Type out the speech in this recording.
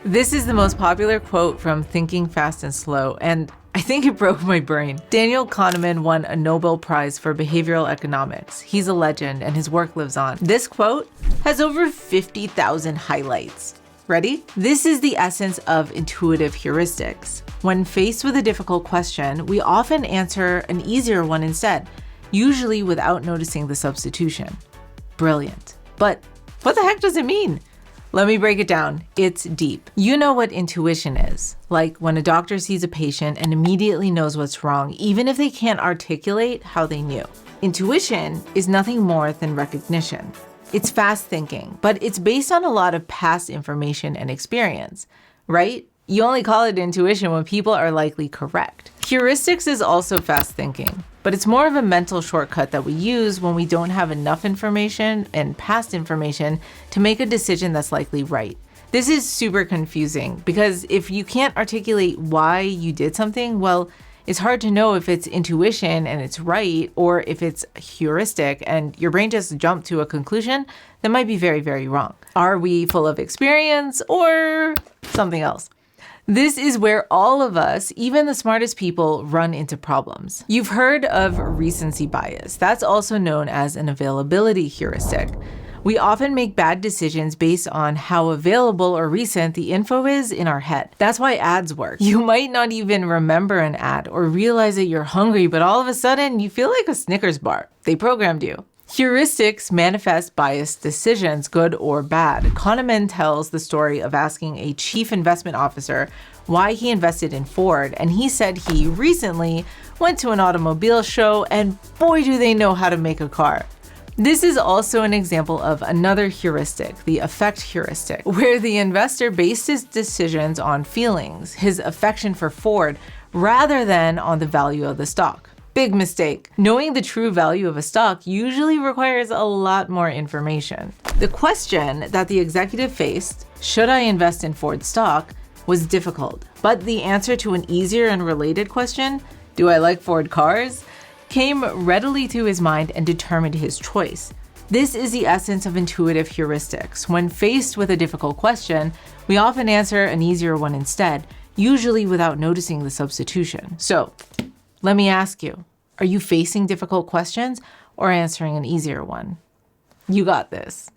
This is the most popular quote from Thinking Fast and Slow, and I think it broke my brain. Daniel Kahneman won a Nobel Prize for behavioral economics. He's a legend and his work lives on. This quote has over 50,000 highlights. Ready? This is the essence of intuitive heuristics. When faced with a difficult question, we often answer an easier one instead, usually without noticing the substitution. Brilliant. But what the heck does it mean? Let me break it down. It's deep. You know what intuition is. Like when a doctor sees a patient and immediately knows what's wrong, even if they can't articulate how they knew. Intuition is nothing more than recognition. It's fast thinking, but it's based on a lot of past information and experience, right? You only call it intuition when people are likely correct. Heuristics is also fast thinking, but it's more of a mental shortcut that we use when we don't have enough information and past information to make a decision that's likely right. This is super confusing because if you can't articulate why you did something, well, it's hard to know if it's intuition and it's right or if it's heuristic and your brain just jumped to a conclusion that might be very, very wrong. Are we full of experience or something else? This is where all of us, even the smartest people, run into problems. You've heard of recency bias. That's also known as an availability heuristic. We often make bad decisions based on how available or recent the info is in our head. That's why ads work. You might not even remember an ad or realize that you're hungry, but all of a sudden you feel like a Snickers bar. They programmed you. Heuristics manifest biased decisions, good or bad. Kahneman tells the story of asking a chief investment officer why he invested in Ford, and he said he recently went to an automobile show and boy do they know how to make a car. This is also an example of another heuristic, the affect heuristic, where the investor based his decisions on feelings, his affection for Ford, rather than on the value of the stock. Big mistake. Knowing the true value of a stock usually requires a lot more information. The question that the executive faced, should I invest in Ford stock, was difficult, but the answer to an easier and related question, do I like Ford cars, came readily to his mind and determined his choice. This is the essence of intuitive heuristics. When faced with a difficult question, we often answer an easier one instead, usually without noticing the substitution. So, let me ask you, are you facing difficult questions or answering an easier one? You got this.